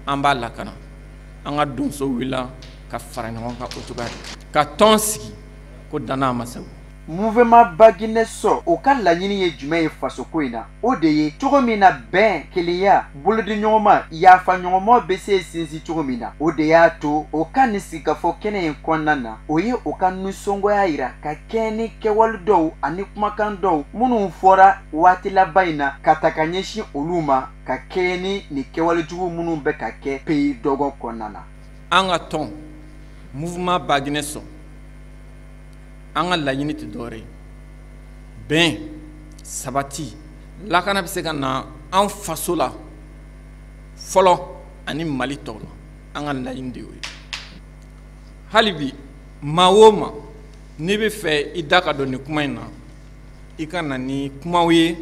an b'a lakana an ka donso wulila ka fara ɲɔgɔn kan o cogoya ka tɔn sigi ko dana masago. mouvement Baginɛso o ka laɲini ye jumɛn ye fasoko in na o de ye cogo min na bɛn kelenya bolodi ɲɔgɔnma yafa ɲɔgɔnma bɛ se sinsin cogo min na o de y'a to o ka nin sigikafɔ kɛnɛ in kɔnɔna na o ye o ka nisɔngoya yira ka kɛ ni kɛwale dɔw ani kumakan dɔw minnu fɔra waati laban in na ka ta ka ɲɛsin olu ma ka kɛ ni nin kɛwalejugu minnu bɛ ka kɛ pays dɔgɔ kɔnɔna na. an ka tɔn mouvement Baginɛso an ka laɲini tɛ dɔwɛrɛ ye bɛn sabati lakana bɛ se ka na an faso la fɔlɔ ani Mali tɔw la an ka laɲini de y'o ye hali bi maa o maa n'i bɛ fɛ i da ka don nin kuma in na i ka na ni kumaw ye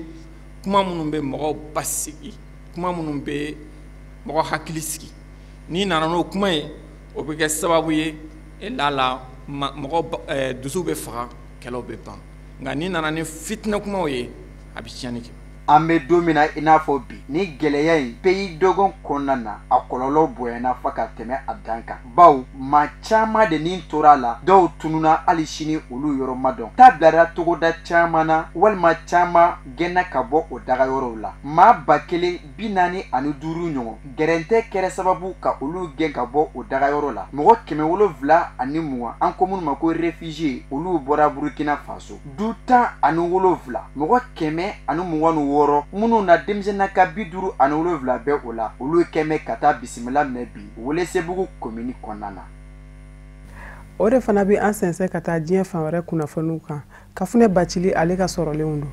kuma minnu bɛ mɔgɔw basigi kuma minnu bɛ mɔgɔ hakili sigi n'i nana n'o kuma ye o bɛ kɛ sababu ye la mɔgɔ dusu bɛ faga kɛlɛw bɛ ban nka n'i nana ni fitinɛ kumaw ye a bɛ tiɲɛni kɛ. an bɛ don min na i n'a fɔ bi ni gɛlɛya in pays dogon kɔnɔna na a kɔlɔlɔ bonyana fa ka tɛmɛ a dan kan baw maa caman de nin tora la dɔw tununa hali sini olu yɔrɔ ma dɔn taa bilara togoda caman na walima caman gɛnna ka bɔ o dagayɔrɔw la maa 1445 ɲɔgɔn gɛrɛntɛ kɛra sababu ka olu gɛn ka bɔ o dagayɔrɔ la mɔgɔ 720 an ko minnu ma ko réfugié olu bɔra Burkina Faso du 17 mɔgɔ 126 minnu na denmisɛnnin ka 57 bɛ o la olu kɛmɛ ka taa bisimila minɛ bi Welesebugu commune kɔnɔna na. O de fana bɛ an sɛnsɛn ka taa diɲɛ fan wɛrɛ kunnafoniw kan Kafunɛ Bacili ale ka sɔrɔlenw don.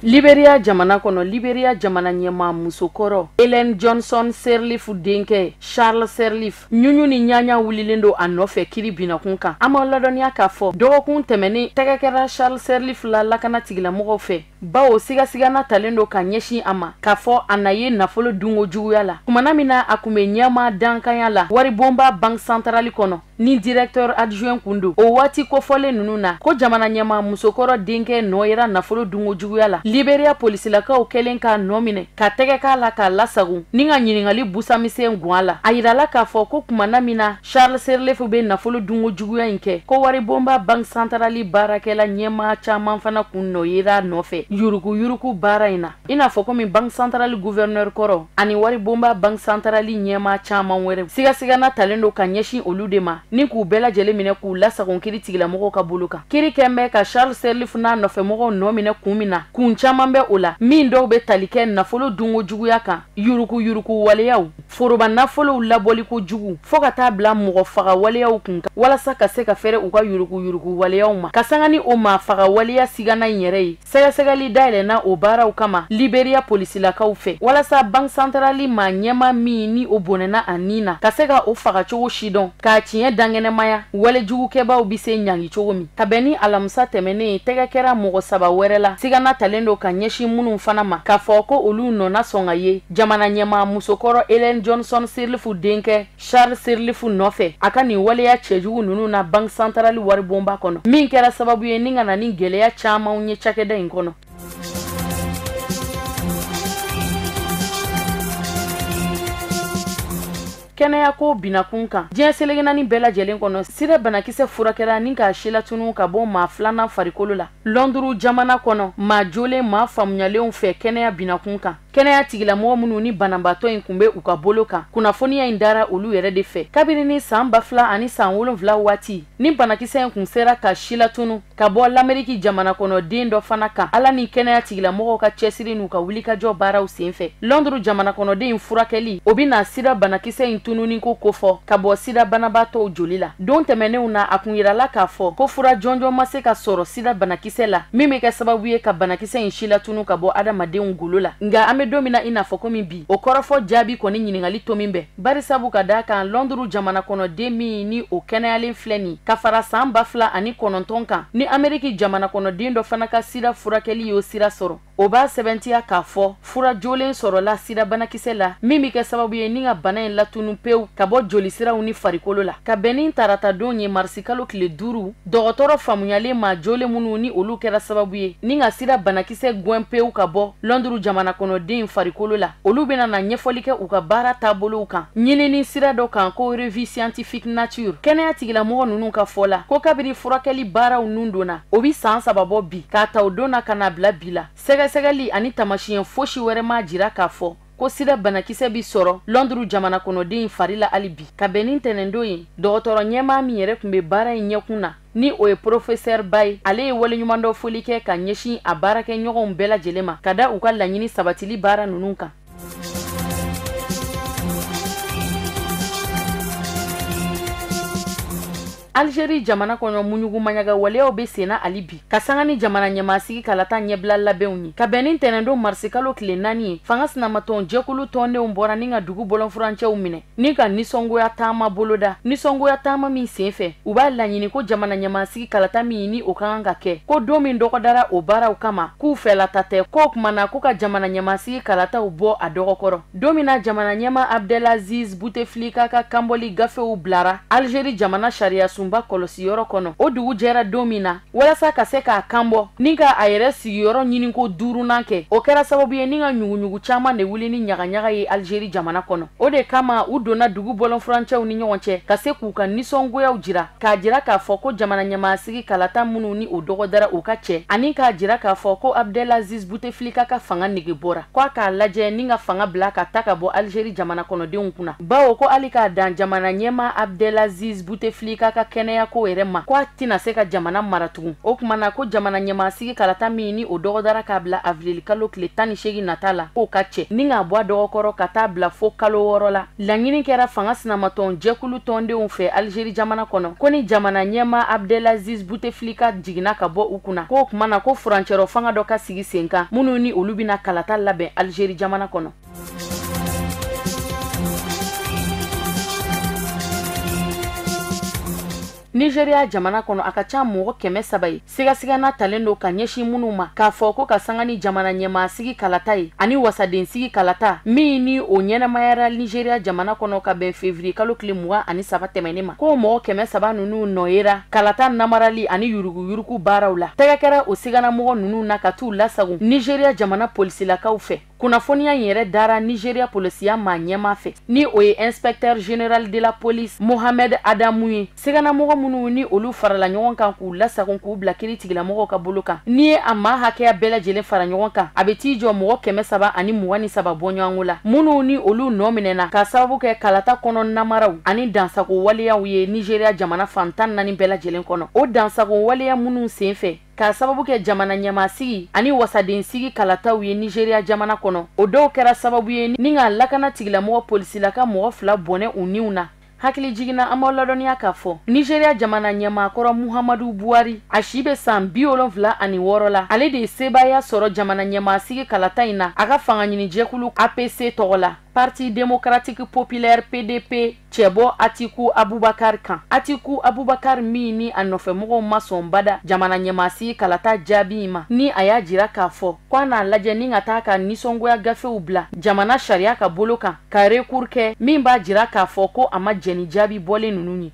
Liberia jamana kono Liberia jamana ɲɛma musokɔrɔ Ellen Johnson Sirleaf denkɛ Charles Sirleaf ɲuɲu ni ɲaɲa wulilen do a nɔfɛ kiri binakun kan an ma ladɔniya k'a fɔ dɔgɔkun tɛmɛnen tɛgɛ kɛra Charles Sirleaf la lakana tigilamɔgɔw fɛ bawo sigasigana talen do ka ɲɛsin a ma k'a fɔ a na ye nafolo dungo juguya la kumana min na a kun bɛ ɲɛma dankanya la waribonba banque centrale kɔnɔ ni directeur adjoint kun do o waati kofɔlen ninnu na ko jamana ɲɛma musokɔrɔ denkɛ nɔ yera nafolo dungo juguya la Liberia polisilakaw kɛlen k'a nɔ minɛ ka tɛgɛ k'a la k'a lasago ni ka ɲiningali busamisɛn gun a la a yirala k'a fɔ ko kumana min na Charles Sirleaf bɛ nafolo dungo juguya in kɛ ko waribonba banque centrale baarakɛla ɲɛma caman fana kun nɔ yera nɔfɛ yuruku baara in na i n'a fɔ komi banque centrale gouverneur kɔrɔ ani waribonba banque centrale ɲɛma caman wɛrɛ sigasigana talen do ka ɲɛsin olu de ma ni k'u bɛɛ lajɛlen minɛ k'u lasago kiri tigilamɔgɔw ka bolo kan kiri kɛn bɛ ka Charles Sirleaf n'a nɔfɛmɔgɔw nɔ minɛ kun min na kun caman bɛ o la min dɔw bɛ tali kɛ nafolo dungo juguya kan yuruku waleyaw foroba nafolow labɔli ko jugu fo ka taa bila mɔgɔ faga waleyaw kun kan walasa ka se ka fɛrɛ u ka yuruku waleyaw ma ka sanga ni o ma faga waleya sigana in yɛrɛ ye sɛgɛsɛgɛli dayɛlɛnna o baaraw kama Liberia polisilakaw fɛ walasa banque centrale ma ɲɛma min ni o bɔnɛna a nin na ka se ka o faga cogo si dɔn k'a tiɲɛ dangɛnɛmaya wale jugukɛbaw bi se ɲangi cogo min ka bɛn ni alamisa tɛmɛnen tɛgɛ kɛra mɔgɔ 3 wɛrɛ la sigana talen do ka ɲɛsin minnu fana ma k'a fɔ ko olu nɔna sɔn ka ye jamana ɲɛma musokɔrɔ Ellen Johnson Sirleaf denkɛ Charles Sirleaf nɔfɛ a ka nin waleya cɛjugu ninnu na banque centrale waribonba kɔnɔ min kɛra sababu ye ni ka na ni gɛlɛya camanw ye cakɛda in kɔnɔ. kɛnɛya ko binakun kan diɲɛ selegenani bɛɛ lajɛlen kɔnɔ sida banakisɛ furakɛra ni k'a silatunu ka bɔ maa 2nan farikolo la Londres jamana kɔnɔ maa jolen maa faamuyalenw fɛ kɛnɛya binakun kan kɛnɛya tigilamɔgɔ minnu ni banabaatɔ in kun bɛ u ka bolo kan kunnafoniya in dara olu yɛrɛ de fɛ kabini ni san 2000 ani san 7 waati ni banakisɛ in kun sera ka silatunu ka bɔ l'Amérique jamana kɔnɔ den dɔ fana kan ala ni kɛnɛya tigilamɔgɔw ka cɛsiri n'u ka wulikajɔ baaraw senfɛ Londres jamana kɔnɔ den furakɛli o bɛna sida banakisɛ in tununi ko kofɔ ka bɔ sida banabaatɔw joli la don tɛmɛnenw na a kun yirala k'a fɔ ko fura jɔnjɔn ma se ka sɔrɔ sida banakisɛ la min bɛ kɛ sababu ye ka banakisɛ in silatunu ka bɔ adamadenw golo la nka an bɛ don min na i n'a fɔ komi bi o kɔrɔfɔ jaabi kɔni ɲiningali to min bɛ barisabu ka da kan Londres jamana kɔnɔ den min ni o kɛnɛyalen filɛ nin ka fara san 2009 kan ni Amérique jamana kɔnɔ den dɔ fana ka sida furakɛli y'o sira sɔrɔ o b'a sɛbɛntiya k'a fɔ fura jolen sɔrɔla sida banakisɛ la min bɛ kɛ sababu ye ni ka bana in latunu pewu ka bɔ jolisiraw ni farikolo la ka bɛn ni tarata don ye marisi kalo tile 5 dɔgɔtɔrɔ faamuyalen maa jolen minnu ni olu kɛra sababu ye ni ka sida banakisɛ gɛn pewu ka bɔ Londres jamana kɔnɔ den farikolo la olu bɛna na ɲɛfɔli kɛ u ka baara taabolow kan ɲinini sira dɔ kan ko revue scientifique nature kɛnɛya tigilamɔgɔ ninnu ka fɔ la ko kabiri furakɛli baaraw nun donna o bi san 3 bɔ bi k'a ta o donna ka na bila bi la sɛgɛsɛgɛli ani tamasiyɛn fosi wɛrɛ ma jira k'a fɔ ko sida banakisɛ bi sɔrɔ Londres jamana kɔnɔ den fari la hali bi ka bɛn ni ntɛnɛndon ye dɔgɔtɔrɔ ɲɛmaa min yɛrɛ kun bɛ baara in ɲɛkun na ni o ye professeur Baye ale ye waleɲuman dɔ foli kɛ ka ɲɛsin a baarakɛɲɔgɔnw bɛɛ lajɛlen ma ka da u ka laɲini sabatili baara ninnu kan. Algérie jamana kɔnɔ muɲugu maɲaga waleyaw be senna ali bi ka sanga ni jamana ɲɛmasigi kalata ɲɛbila labɛnw ye ka bɛn ni ntɛnɛndon marisi kalo tile 4 ye fanga sinamatɔn jɛkulu tɔndenw bɔra ni ka dugu bɔlɔnfurancɛw minɛ ni ka nisɔngoya taama boloda nisɔngoya taama min senfɛ u b'a laɲini ko jamana ɲɛmasigi kalata min ni o ka kan ka kɛ ko don min dɔgɔdara o baaraw kama k'u fɛlata tɛ ko kumana ko ka jamana ɲɛmasigi kalataw bɔ a dɔgɔkɔrɔ don min na jamana ɲɛma Abdelaziz Bouteflika ka kanbɔli gafew bilara Algérie jamana sariya sunba kɔlɔsiyɔrɔ kɔnɔ o dugu jɛra don min na walasa ka se k'a kanbɔ ni ka a yɛrɛ sigiyɔrɔ ɲini ko 4nan kɛ o kɛra sababu ye ni ka ɲuguɲugu caman de wuli ni ɲagaɲaga ye Algérie jamana kɔnɔ o de kama u donna dugu bɔlɔnfurancɛw ni ɲɔgɔn cɛ ka se k'u ka nisɔngoyaw jira k'a jira k'a fɔ ko jamana ɲɛmaasigi kalata minnu ni o dɔgɔdara u ka cɛ ani k'a jira k'a fɔ ko Abdelaziz Bouteflika ka fanga nege bɔra k'a k'a lajɛ ni ka fanga bila ka ta ka bɔ Algérie jamana kɔnɔdenw kunna bawo ko hali k'a dan jamana ɲɛma Abdelaziz Bouteflika ka kɛnɛya ko yɛrɛ ma k'a tɛna se ka jamana mara tugun o kumana ko jamana ɲɛmaasigi kalata min ni o dɔgɔdara k'a bila avril kalo tile 18 nata la k'o ka cɛ ni k'a bɔ a dɔgɔkɔrɔ ka taa bila fo kalo 6 la laɲini kɛra fanga sinamatɔn jɛkulu tɔndenw fɛ Algérie jamana kɔnɔ ko ni jamana ɲɛma Abdelaziz Bouteflika jiginna ka bɔ u kunna k'o kumana ko furancɛrɔ fanga dɔ ka sigi sen kan minnu ni olu bɛna kalata labɛn Algérie jamana kɔnɔ. Nigeria jamana kɔnɔ a ka ca mɔgɔ 300 ye sigasigana talen do ka ɲɛsin minnu ma k'a fɔ ko ka sanga ni jamana ɲɛmaasigi kalata ye ani wasadensigi kalata min ni o ɲɛnamayara Nigeria jamana kɔnɔ ka bɛn février kalo tile 23 tɛmɛnen ma ko mɔgɔ 300 ninnu nɔyera kalata namarali ani yuruguyurugu baaraw la tɛgɛ kɛra o siganamɔgɔ ninnu na ka t'u lasago Nigeria jamana polisilakaw fɛ kunnafoniya yɛrɛ dara Nigeria polisiya ma ɲɛma fɛ ni o ye inspecteur général de la police Mohamed Adamu ye siganamɔgɔ minnu ni olu farala ɲɔgɔn kan k'u lasago k'u bila kiiri tigilamɔgɔw ka bolo kan ni ye a maa hakɛya bɛɛ lajɛlen fara ɲɔgɔn kan a bɛ t'i jɔ mɔgɔ 323 bɔɲɔgɔnko la minnu ni olu nɔ minɛna ka sababu kɛ kalata kɔnɔ namaraw ani dansago waleyaw ye Nigeria jamana fan 14 bɛɛ lajɛlen kɔnɔ o dansago waleya minnu sen fɛ ka sababu kɛ jamana ɲɛmaasigi ani wasadensigi kalataw ye Nigeria jamana kɔnɔ o dɔw kɛra sababu ye ni ka lakana tigilamɔgɔ polisilaka mɔgɔ 2 bɔnɛ u niw na hakili jigina an b'aw ladɔnniya k'a fɔ Nigeria jamana ɲɛmaakɔrɔ Muhammadu Buhari a si bɛ san 76 la ale de ye sebaaya sɔrɔ jamana ɲɛmaasigi kalata in na a ka fanga ɲini jɛkulu APC tɔgɔ la Parti démocratique populaire PDP cɛbɔ Atiku Abubakar kan Atiku Abubakar min ni a nɔfɛmɔgɔw ma sɔn bada jamana ɲɛmaasigi kalata jaabi ma ni a y'a jira k'a fɔ k'a n'a lajɛ ni ka taa ka nisɔngoya gafew bila jamana sariya ka bolo kan ka recours kɛ min b'a jira k'a fɔ ko a ma jɛni jaabi bɔlen ninnu ye.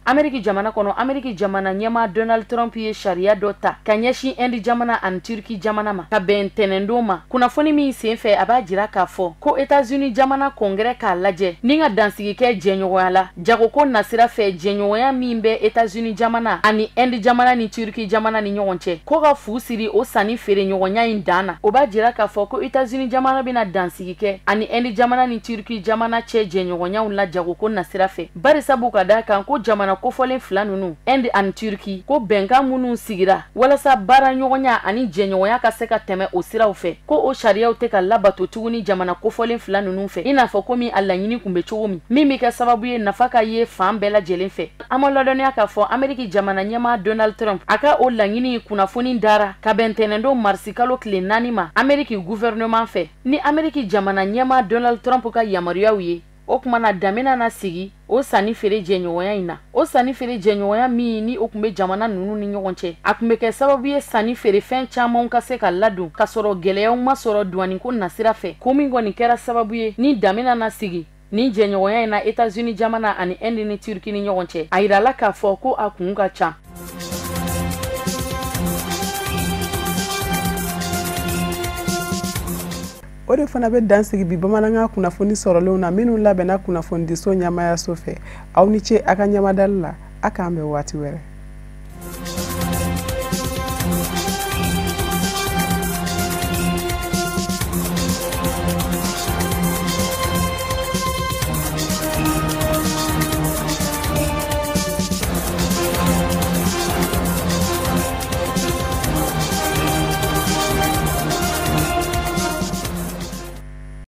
Ameriki jamana kɔnɔ Ameriki jamana ɲɛma Donald Trump ye sariya dɔ ta ka ɲɛsin Inde jamana ani Turki jamana ma ka bɛn tɛnɛndon ma kunnafoni min sen fɛ a b'a jira k'a fɔ ko États-Unis jamana kɔngrɛ k'a lajɛ ni ka dansigi kɛ jɛɲɔgɔnya la jagoko nasira fɛ jɛɲɔgɔnya min bɛ États-Unis jamana ani Inde jamana ni Turki jamana ni ɲɔgɔn cɛ ko ka fu siri o sanni feere ɲɔgɔnya in dan na o b'a jira k'a fɔ ko États-Unis jamana bɛna dansigi kɛ ani Inde jamana ni Turki jamana cɛ jɛɲɔgɔnyaw la jagoko nasira fɛ barisabu ka d'a kan ko jamana kofɔlen 2 ninnu Inde ani Turki ko bɛnkan minnu sigira walasa baara ɲɔgɔnya ani jɛɲɔgɔnya ka se ka tɛmɛ o siraw fɛ ko o sariyaw tɛ ka labato tuguni jamana kofɔlen 2 ninnu fɛ i n'a fɔ komi a laɲini kun bɛ cogo min bɛ kɛ sababu ye nafa ka ye fan bɛɛ lajɛlen fɛ an ma ladɔnniya k'a fɔ Ameriki jamana ɲɛma Donald Trump a ka o laɲini kunnafoni dara ka bɛn tɛnɛndon marisi kalo tile 4 ma Ameriki gouvernement fɛ ni Ameriki jamana ɲɛma Donald Trump ka yamaruyaw ye o kumana damina na sigi o sanni feere jɛɲɔgɔnya in na o sanni feere jɛɲɔgɔnya min ni o kun bɛ jamana ninnu ni ɲɔgɔn cɛ a kun bɛ kɛ sababu ye sanni feere fɛn camanw ka se ka ladon ka sɔrɔ gɛlɛyaw ma sɔrɔ douaniko nasira fɛ ko min kɔni kɛra sababu ye ni damina na sigi ni jɛɲɔgɔnya in na États-Unis jamana ani Inde ni Turki ni ɲɔgɔn cɛ a yirala k'a fɔ ko a kun ka ca. O de fana bɛ dansigi bi bamanankan kunnafoni sɔrɔlenw na minnu labɛnna kunnafonidiso ɲɛmaayaso fɛ aw ni ce a ka ɲamadali la a k'an bɛn waati wɛrɛ.